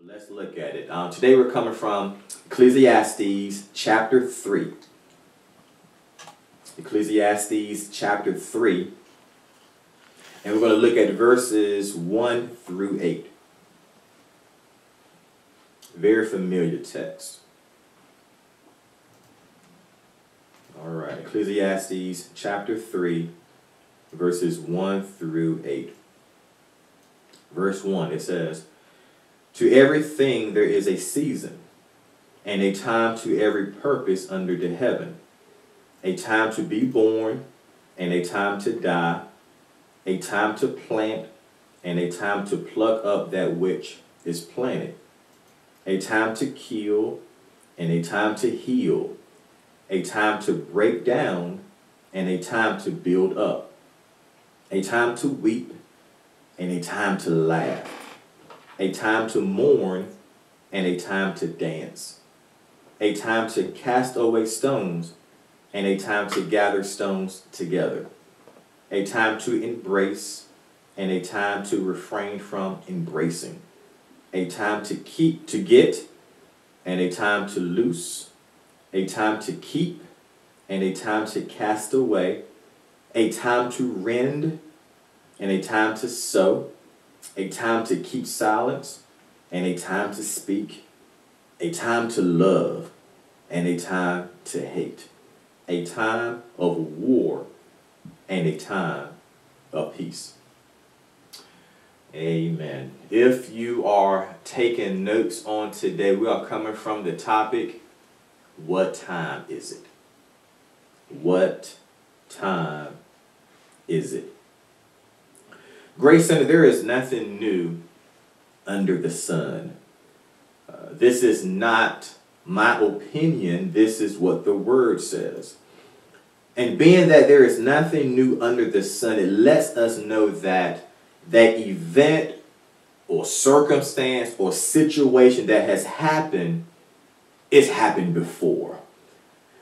Let's look at it. Today we're coming from Ecclesiastes chapter 3. Ecclesiastes chapter 3. And we're going to look at verses 1 through 8. Very familiar text. All right. Ecclesiastes chapter 3, verses 1 through 8. Verse 1, it says, "To everything there is a season, and a time to every purpose under the heaven, a time to be born, and a time to die, a time to plant, and a time to pluck up that which is planted, a time to kill, and a time to heal, a time to break down, and a time to build up, a time to weep, and a time to laugh, a time to mourn, and a time to dance, a time to cast away stones, and a time to gather stones together, a time to embrace, and a time to refrain from embracing, a time to get, and a time to loose, a time to keep, and a time to cast away, a time to rend, and a time to sow, a time to keep silence, and a time to speak, a time to love, and a time to hate, a time of war, and a time of peace." Amen. If you are taking notes on today, we are coming from the topic, what time is it? What time is it? Grace Center, there is nothing new under the sun. This is not my opinion. This is what the word says. And being that there is nothing new under the sun, it lets us know that that event or circumstance or situation that has happened, it's happened before.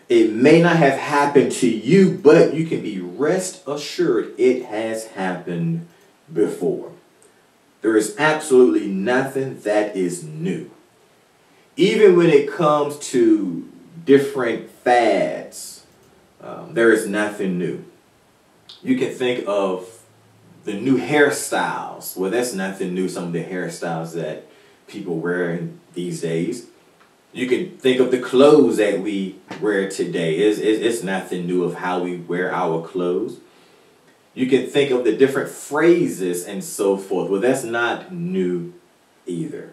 It may not have happened to you, but you can be rest assured it has happened before. There is absolutely nothing that is new. Even when it comes to different fads, there is nothing new. You can think of the new hairstyles. Well, that's nothing new, some of the hairstyles that people wear these days. You can think of the clothes that we wear today. It's nothing new of how we wear our clothes. You can think of the different phrases and so forth. Well, that's not new either.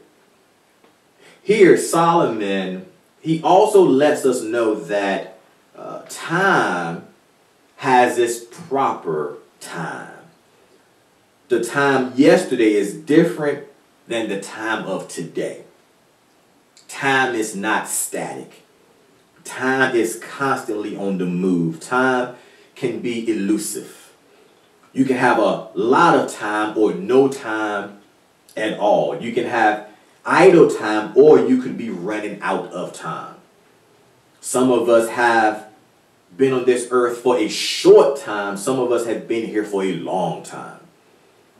Here, Solomon, he also lets us know that time has its proper time. The time yesterday is different than the time of today. Time is not static. Time is constantly on the move. Time can be elusive. You can have a lot of time or no time at all. You can have idle time or you could be running out of time. Some of us have been on this earth for a short time. Some of us have been here for a long time.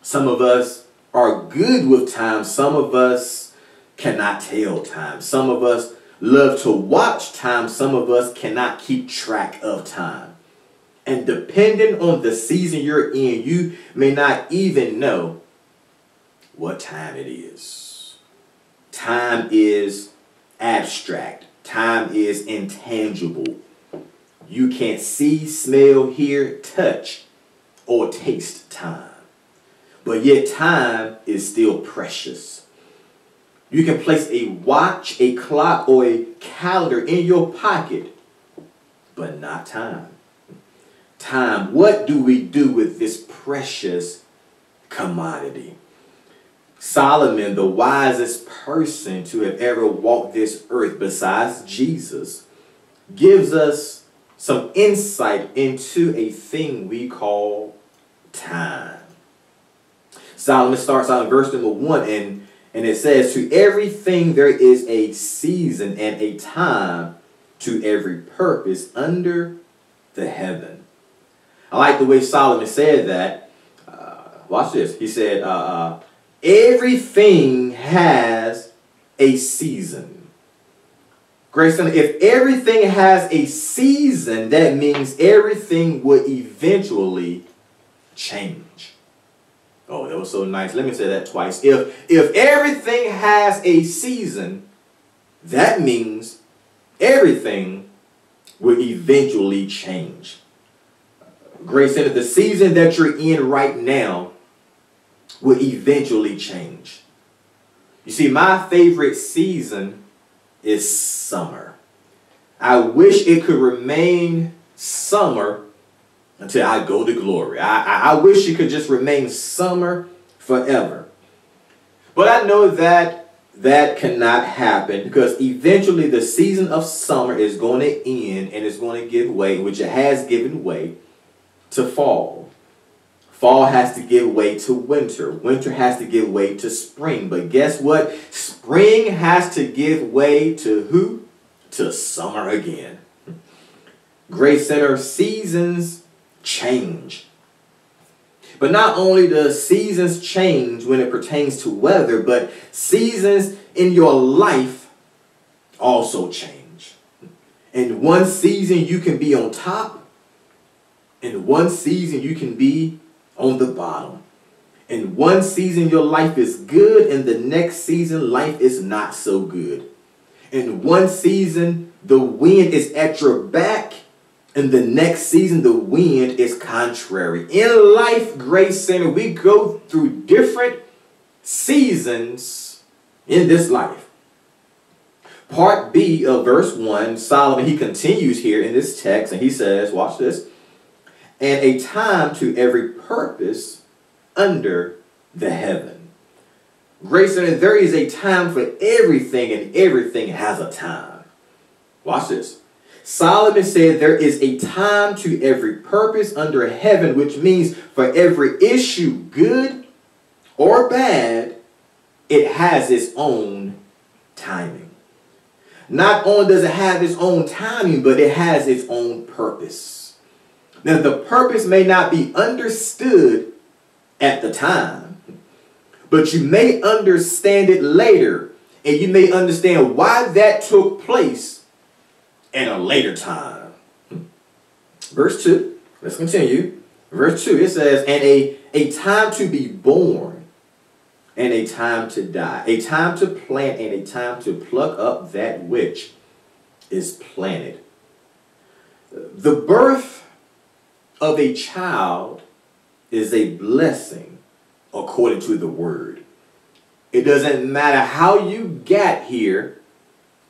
Some of us are good with time. Some of us cannot tell time. Some of us love to watch time. Some of us cannot keep track of time. And depending on the season you're in, you may not even know what time it is. Time is abstract. Time is intangible. You can't see, smell, hear, touch, or taste time. But yet time is still precious. You can place a watch, a clock, or a calendar in your pocket, but not time. Time, what do we do with this precious commodity? Solomon, the wisest person to have ever walked this earth besides Jesus, gives us some insight into a thing we call time. Solomon starts out in verse number 1 and it says, "To everything there is a season and a time to every purpose under the heaven." I like the way Solomon said that. Watch this. He said, everything has a season. Grayson, if everything has a season, that means everything would eventually change. Oh, that was so nice. Let me say that twice. If everything has a season, that means everything will eventually change. Grayson, if the season that you're in right now will eventually change. You see, my favorite season is summer. I wish it could remain summer until I go to glory. I wish it could just remain summer forever. But I know that that cannot happen, because eventually the season of summer is going to end and it's going to give way, which it has given way, to fall. Fall has to give way to winter. Winter has to give way to spring. But guess what? Spring has to give way to who? To summer again. Grace Center, seasons change. But not only do seasons change when it pertains to weather, but seasons in your life also change. In one season you can be on top. In one season you can be on the bottom. In one season your life is good, and the next season life is not so good. In one season the wind is at your back, and the next season the wind is contrary. In life, Grace Center, we go through different seasons in this life. Part B of verse 1, Solomon, he continues here in this text, and he says, watch this, and a time to every purpose under the heaven. Grace Center, there is a time for everything, and everything has a time. Watch this. Solomon said there is a time to every purpose under heaven, which means for every issue, good or bad, it has its own timing. Not only does it have its own timing, but it has its own purpose. Now, the purpose may not be understood at the time, but you may understand it later, and you may understand why that took place at a later time. Verse 2, let's continue. Verse 2, it says, and a time to be born and a time to die, a time to plant and a time to pluck up that which is planted. The birth of a child is a blessing according to the word. It doesn't matter how you got here.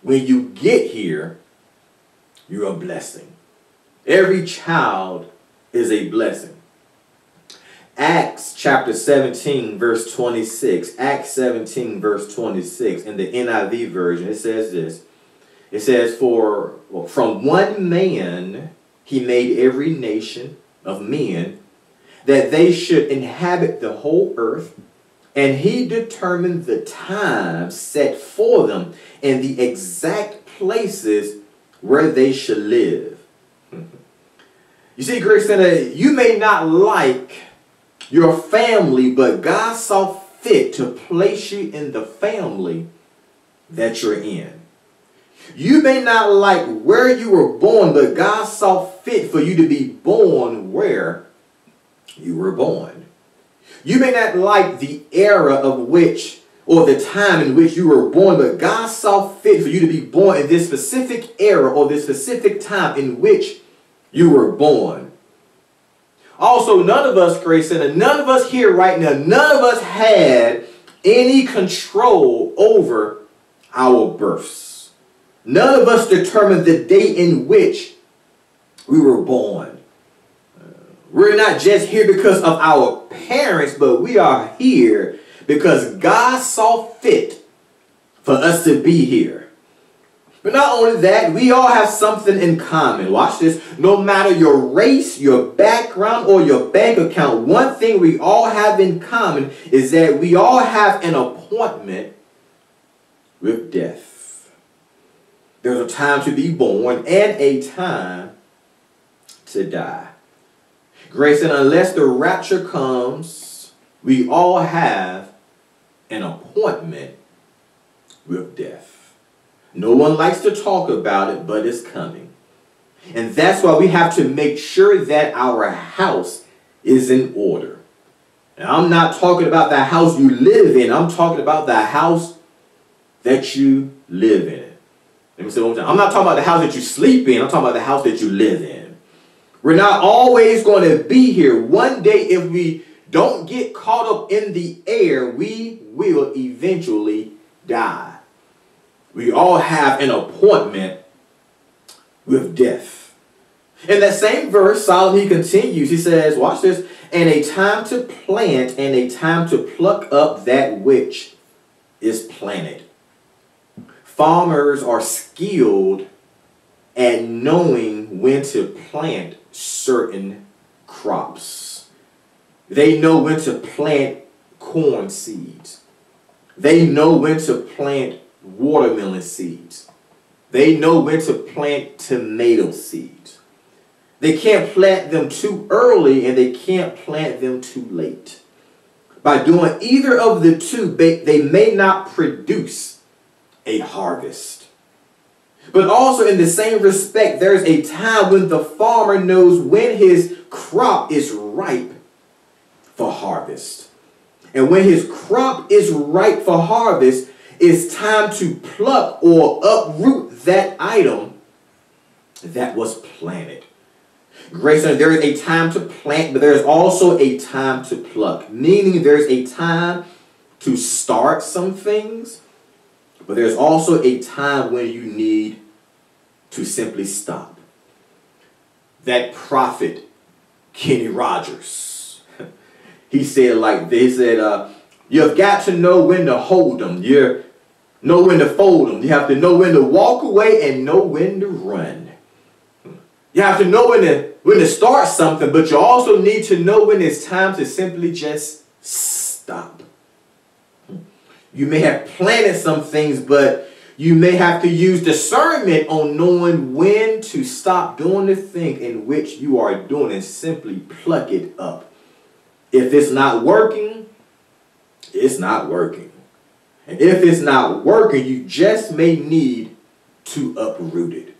When you get here, you're a blessing. Every child is a blessing. Acts chapter 17 verse 26. Acts 17 verse 26 in the NIV version, it says this. It says, from one man he made every nation of men, that they should inhabit the whole earth, and he determined the time set for them and the exact places where they should live. You see, Grace Center, you may not like your family, but God saw fit to place you in the family that you're in. You may not like where you were born, but God saw fit for you to be born where you were born. You may not like the era of which, or the time in which you were born, but God saw fit for you to be born in this specific era or this specific time in which you were born. Also, none of us, Grace Center, none of us here right now, none of us had any control over our births. None of us determined the date in which we were born. We're not just here because of our parents, but we are here because God saw fit for us to be here. But not only that, we all have something in common. Watch this. No matter your race, your background, or your bank account, one thing we all have in common is that we all have an appointment with death. There's a time to be born and a time to die. Grace, and unless the rapture comes, we all have an appointment with death. No one likes to talk about it, but it's coming. And that's why we have to make sure that our house is in order. And I'm not talking about the house you live in. I'm talking about the house that you live in. Let me say it one more time. I'm not talking about the house that you sleep in. I'm talking about the house that you live in. We're not always going to be here. One day, if we don't get caught up in the air, we will eventually die. We all have an appointment with death. In that same verse, Solomon, he continues. He says, watch this, and a time to plant and a time to pluck up that which is planted. Farmers are skilled at knowing when to plant certain crops. They know when to plant corn seeds. They know when to plant watermelon seeds. They know when to plant tomato seeds. They can't plant them too early and they can't plant them too late. By doing either of the two, they may not produce a harvest. But also in the same respect, there's a time when the farmer knows when his crop is ripe for harvest. And when his crop is ripe for harvest, it's time to pluck or uproot that item that was planted. Grace, there is a time to plant, but there is also a time to pluck. Meaning there's a time to start some things, but there's also a time when you need to simply stop. That prophet, Kenny Rogers, he said like this, he said, you've got to know when to hold them. You know when to fold them. You have to know when to walk away and know when to run. You have to know when to start something, but you also need to know when it's time to simply just stop. You may have planted some things, but you may have to use discernment on knowing when to stop doing the thing in which you are doing and simply pluck it up. If it's not working, it's not working. And if it's not working, you just may need to uproot it.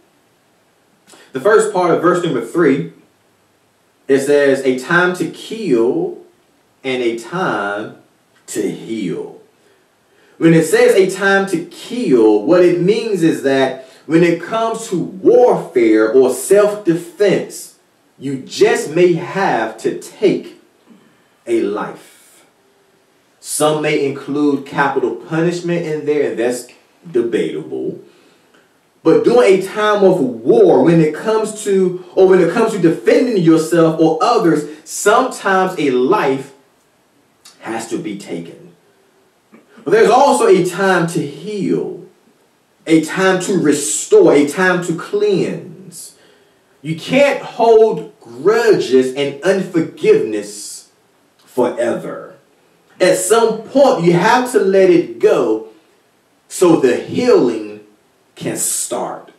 The first part of verse number 3, it says, a time to kill and a time to heal. When it says a time to kill, what it means is that when it comes to warfare or self-defense, you just may have to take a life. Some may include capital punishment in there, and that's debatable. But during a time of war, when it comes to defending yourself or others, sometimes a life has to be taken. But there's also a time to heal, a time to restore, a time to cleanse. You can't hold grudges and unforgiveness forever. At some point, you have to let it go so the healing can start.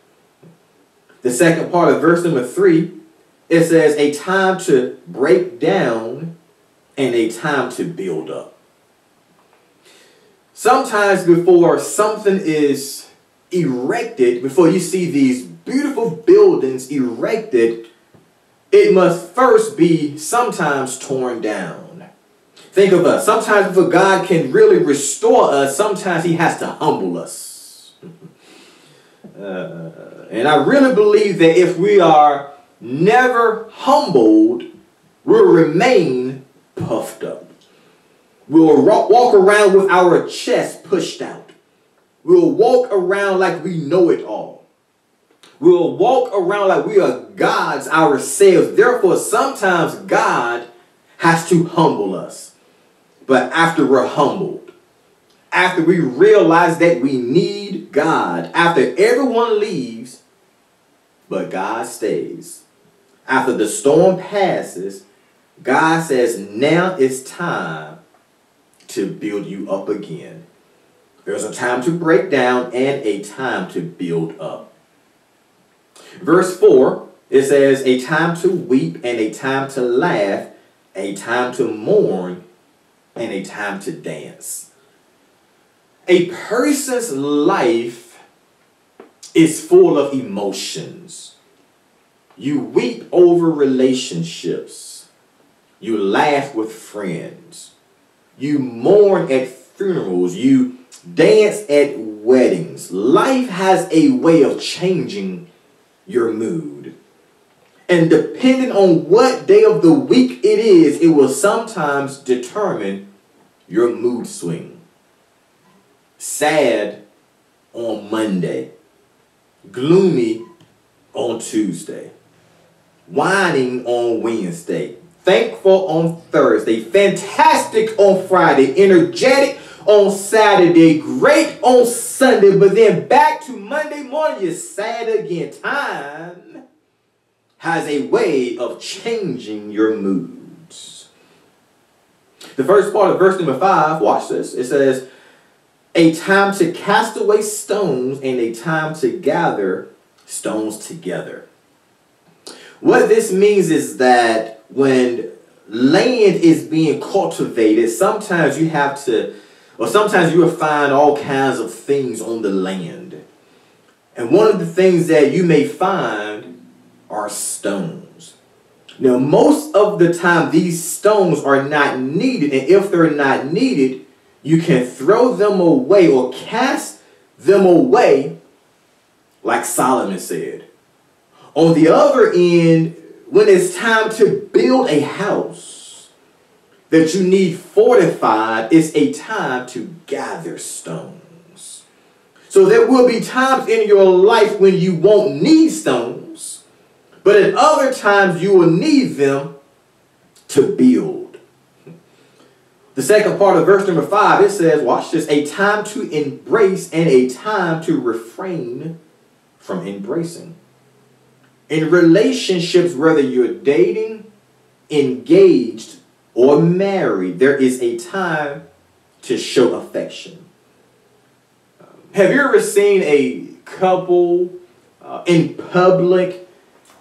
The second part of verse number 3, it says a time to break down and a time to build up. Sometimes before something is erected, before you see these beautiful buildings erected, it must first be sometimes torn down. Think of us. Sometimes before God can really restore us, sometimes he has to humble us. And I really believe that if we are never humbled, we'll remain puffed up. We'll walk around with our chest pushed out. We'll walk around like we know it all. We'll walk around like we are gods ourselves. Therefore, sometimes God has to humble us. But after we're humbled, after we realize that we need God, after everyone leaves, but God stays. After the storm passes, God says, now it's time to build you up again. There's a time to break down and a time to build up. Verse 4, it says, a time to weep and a time to laugh, a time to mourn and a time to dance. A person's life is full of emotions. You weep over relationships. You laugh with friends. You mourn at funerals. You dance at weddings. Life has a way of changing your mood. And depending on what day of the week it is, it will sometimes determine your mood swing. Sad on Monday. Gloomy on Tuesday. Whining on Wednesday. Thankful on Thursday. Fantastic on Friday. Energetic on Saturday. Great on Sunday. But then back to Monday morning, you're sad again. Time has a way of changing your moods. The first part of verse number 5, watch this. It says, a time to cast away stones and a time to gather stones together. What this means is that when land is being cultivated, sometimes you have to, or sometimes you will find all kinds of things on the land. And one of the things that you may find are stones. Now, most of the time, these stones are not needed. And if they're not needed, you can throw them away or cast them away, like Solomon said. On the other end, when it's time to build a house that you need fortified, it's a time to gather stones. So there will be times in your life when you won't need stones, but at other times you will need them to build. The second part of verse number 5, it says, watch this, a time to embrace and a time to refrain from embracing. In relationships, whether you're dating, engaged, or married, there is a time to show affection. Have you ever seen a couple in public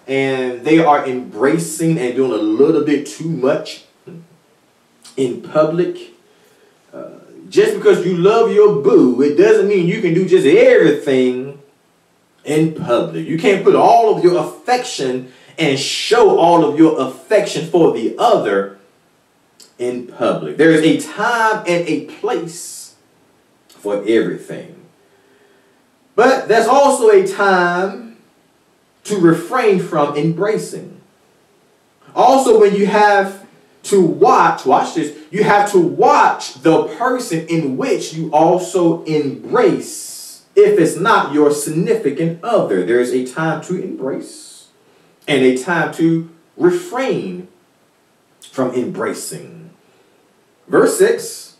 and they are embracing and doing a little bit too much in public? Just because you love your boo, it doesn't mean you can do just everything in public. You can't put all of your affection and show all of your affection for the other in public. There is a time and a place for everything. But there's also a time to refrain from embracing. Also, when you have to watch this, you have to watch the person in which you also embrace. If it's not your significant other, there is a time to embrace and a time to refrain from embracing. Verse 6,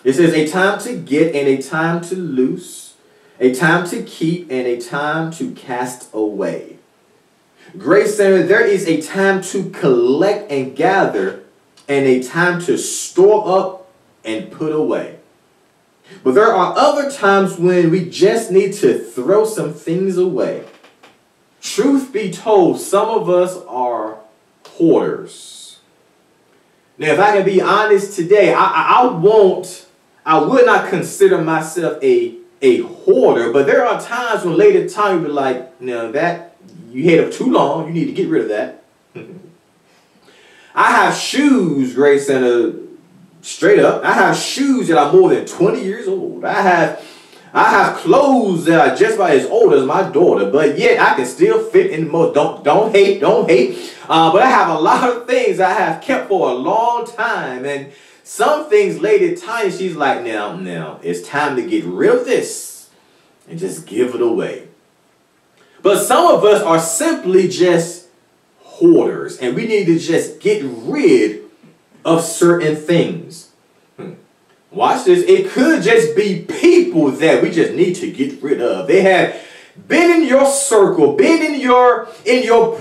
it says, a time to get and a time to loose, a time to keep and a time to cast away. Grace Center, there is a time to collect and gather and a time to store up and put away. But there are other times when we just need to throw some things away. Truth be told, some of us are hoarders. Now, if I can be honest today, I would not consider myself a hoarder, but there are times when later time you'll be like, no, that you had up too long, you need to get rid of that. I have shoes, Grace Center, straight up. I have shoes that are more than 20 years old. I have clothes that are just about as old as my daughter, but yet I can still fit in most. Don't hate. But I have a lot of things I have kept for a long time, and some things later time she's like, now it's time to get rid of this and just give it away. But some of us are simply just hoarders, and we need to just get rid of certain things. Watch this. It could just be people that we just need to get rid of. They have been in your circle, been in your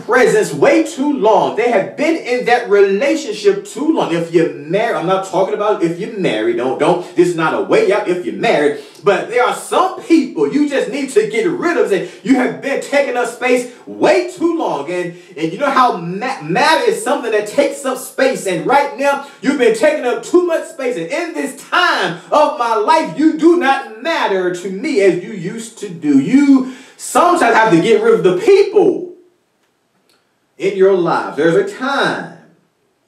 presence way too long. They have been in that relationship too long. If you're married, I'm not talking about if you're married. Don't. This is not a way out if you're married. But there are some people you just need to get rid of. It. You have been taking up space way too long. And you know how matter is something that takes up space. And right now, you've been taking up too much space. And in this time of my life, you do not matter to me as you used to do. You sometimes have to get rid of the people in your lives. There's a time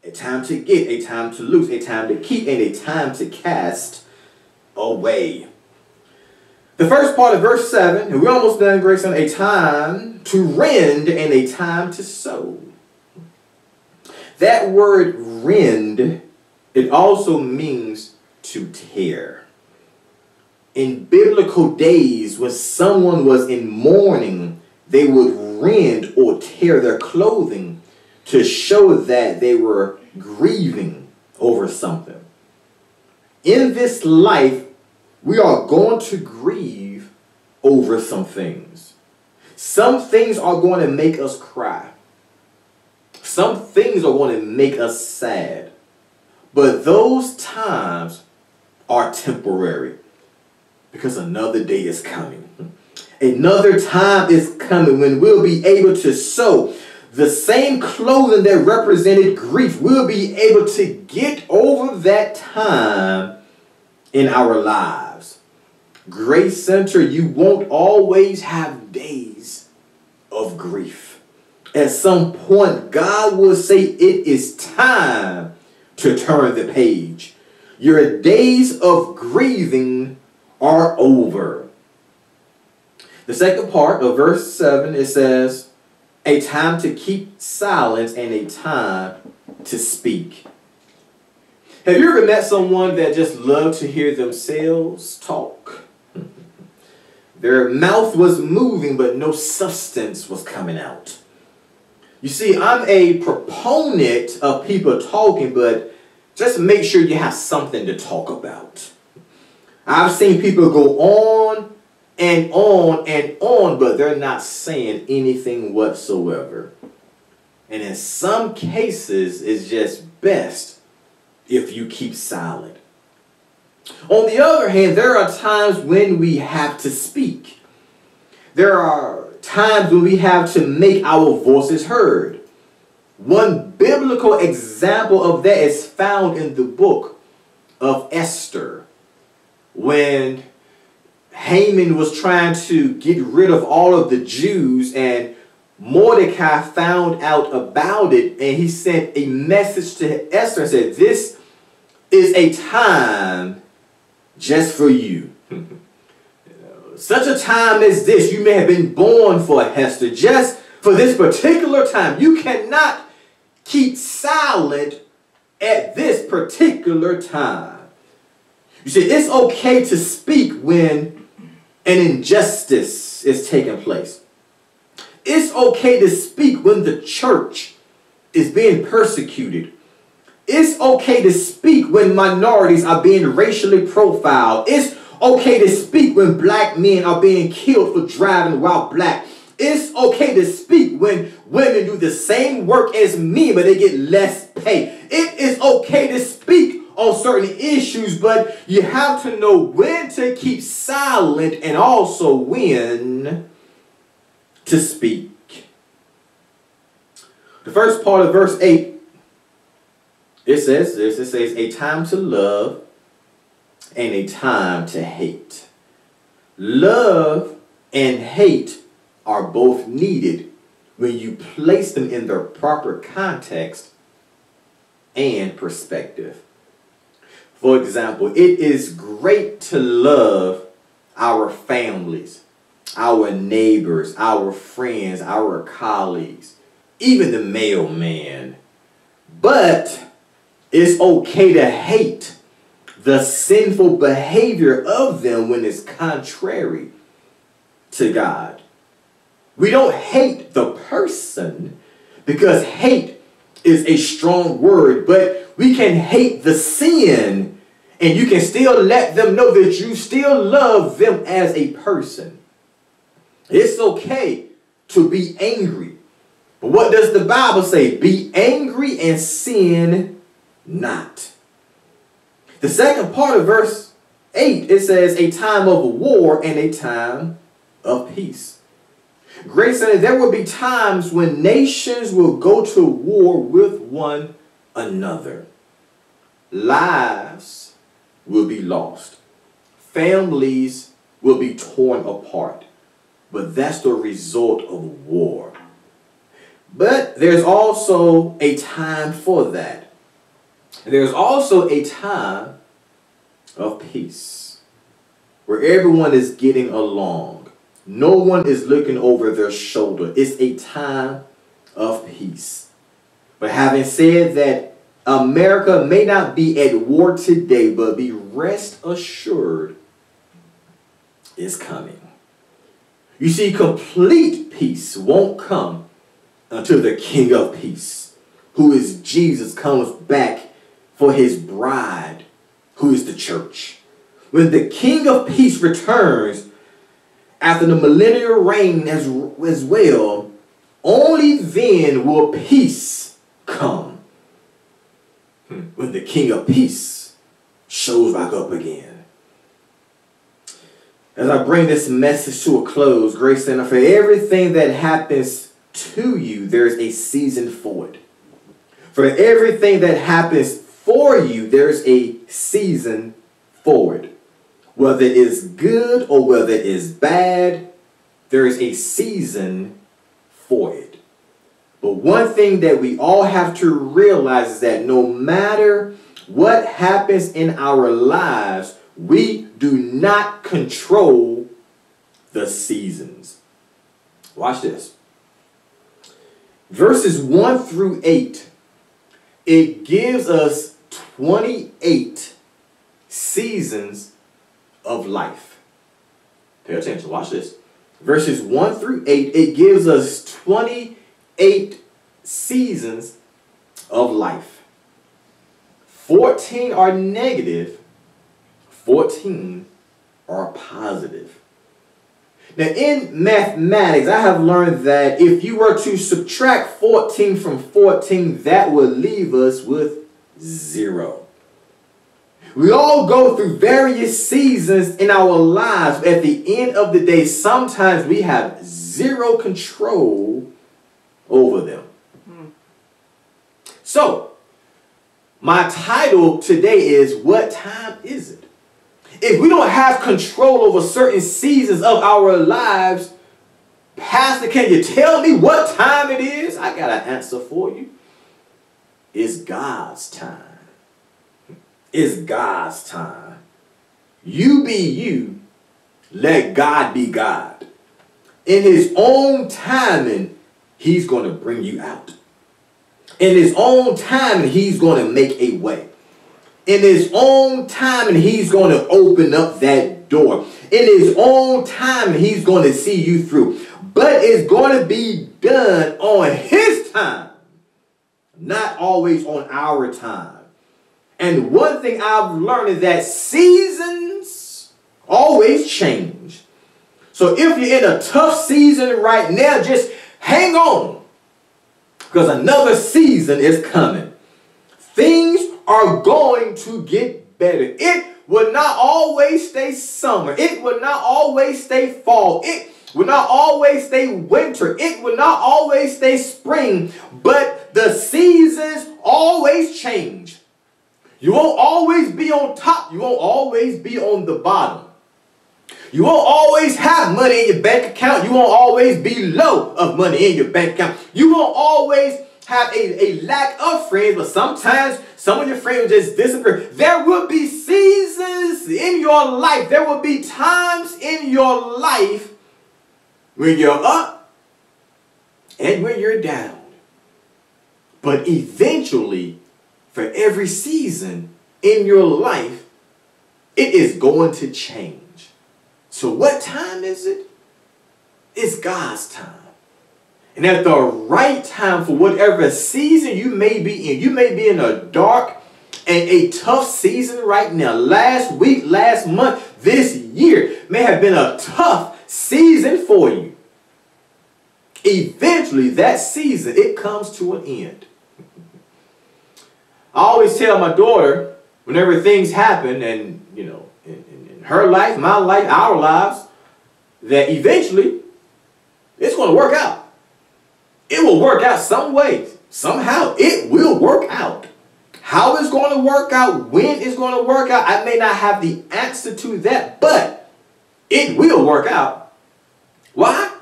to get, a time to lose, a time to keep, and a time to cast away. The first part of verse 7, and we're almost done, Grayson, a time to rend and a time to sow. That word rend, it also means to tear. In biblical days, when someone was in mourning, they would rend or tear their clothing to show that they were grieving over something. In this life, we are going to grieve over some things. Some things are going to make us cry. Some things are going to make us sad. But those times are temporary because another day is coming. Another time is coming when we'll be able to sow the same clothing that represented grief. We'll be able to get over that time in our lives. Grace Center, you won't always have days of grief. At some point, God will say it is time to turn the page. Your days of grieving are over. The second part of verse 7, it says, a time to keep silence and a time to speak. Have you ever met someone that just loved to hear themselves talk? Their mouth was moving, but no substance was coming out. You see, I'm a proponent of people talking, but just make sure you have something to talk about. I've seen people go on and on and on, but they're not saying anything whatsoever. And in some cases, it's just best if you keep silent. On the other hand, there are times when we have to speak. There are times when we have to make our voices heard. One biblical example of that is found in the book of Esther, when Haman was trying to get rid of all of the Jews, and Mordecai found out about it, and he sent a message to Esther and said, this is a time just for you. Such a time as this, you may have been born for, Esther, just for this particular time. You cannot keep silent at this particular time. You see, it's okay to speak when an injustice is taking place. It's okay to speak when the church is being persecuted. It's okay to speak when minorities are being racially profiled. It's okay to speak when black men are being killed for driving while black. It's okay to speak when women do the same work as men, but they get less pay. It is okay to speak on certain issues, but you have to know when to keep silent and also when to speak. The first part of verse 8, it says this. It says, a time to love and a time to hate. Love and hate are both needed when you place them in their proper context and perspective. For example, it is great to love our families, our neighbors, our friends, our colleagues, even the mailman. But it's okay to hate the sinful behavior of them when it's contrary to God. We don't hate the person because hate is a strong word, but we can hate the sin and you can still let them know that you still love them as a person. It's okay to be angry. But what does the Bible say? Be angry and sin not. The second part of verse 8, it says a time of war and a time of peace. Grace Center, there will be times when nations will go to war with one another. Lives will be lost. Families will be torn apart. But that's the result of war. But there's also a time for that. There's also a time of peace, where everyone is getting along. No one is looking over their shoulder. It's a time of peace. But having said that, America may not be at war today, but be rest assured it's coming. You see, complete peace won't come until the King of Peace, who is Jesus, comes back for his bride, who is the church. When the King of Peace returns after the millennial reign as well, only then will peace come. When the King of Peace shows back up again. As I bring this message to a close, Grace Center, for everything that happens to you, there's a season for it. For everything that happens for you, there's a season for it. Whether it's good or whether it's bad, there is a season for it. But one thing that we all have to realize is that no matter what happens in our lives, we do not control the seasons. Watch this. Verses 1 through 8, it gives us 28 seasons of life. Pay attention. Watch this. Verses 1 through 8, it gives us 28 seasons of life. 14 are negative. 14 are positive. Now, in mathematics, I have learned that if you were to subtract 14 from 14, that would leave us with 0. We all go through various seasons in our lives. At the end of the day, sometimes we have 0 control over them. So, my title today is, what time is it? If we don't have control over certain seasons of our lives, Pastor, can you tell me what time it is? I got an answer for you. It's God's time. It's God's time. You be you. Let God be God. In his own timing, he's going to bring you out. In his own timing, he's going to make a way. In his own time, and he's going to open up that door. In his own time, he's going to see you through. But it's going to be done on his time, not always on our time. And one thing I've learned is that seasons always change. So if you're in a tough season right now, just hang on, because another season is coming. Things are going to get better. It will not always stay summer. It will not always stay fall. It will not always stay winter. It will not always stay spring. But the seasons always change. You won't always be on top. You won't always be on the bottom. You won't always have money in your bank account. You won't always be low of money in your bank account. You won't always have a lack of friends, but sometimes some of your friends will just disappear. There will be seasons in your life. There will be times in your life when you're up and when you're down. But eventually, for every season in your life, it is going to change. So what time is it? It's God's time. And at the right time for whatever season you may be in, you may be in a dark and a tough season right now. Last week, last month, this year may have been a tough season for you. Eventually, that season, it comes to an end. I always tell my daughter, whenever things happen and, you know, and her life, my life, our lives, that eventually it's going to work out. It will work out some way. Somehow it will work out. How it's going to work out, when it's going to work out, I may not have the answer to that, but it will work out. Why?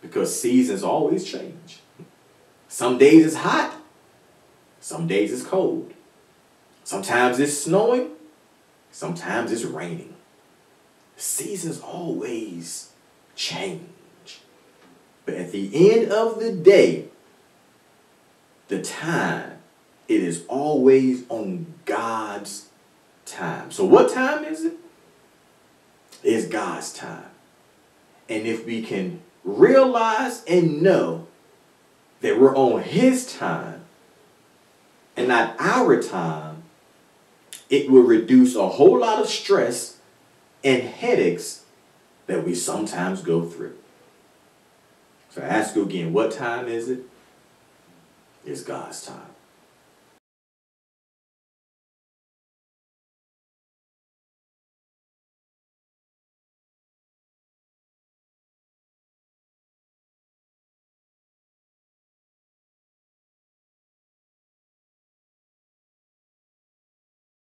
Because seasons always change. Some days it's hot. Some days it's cold. Sometimes it's snowing. Sometimes it's raining. Seasons always change. But at the end of the day, the time, it is always on God's time. So what time is it? It's God's time. And if we can realize and know that we're on His time and not our time, it will reduce a whole lot of stress and headaches that we sometimes go through. So I ask you again, what time is it? It's God's time.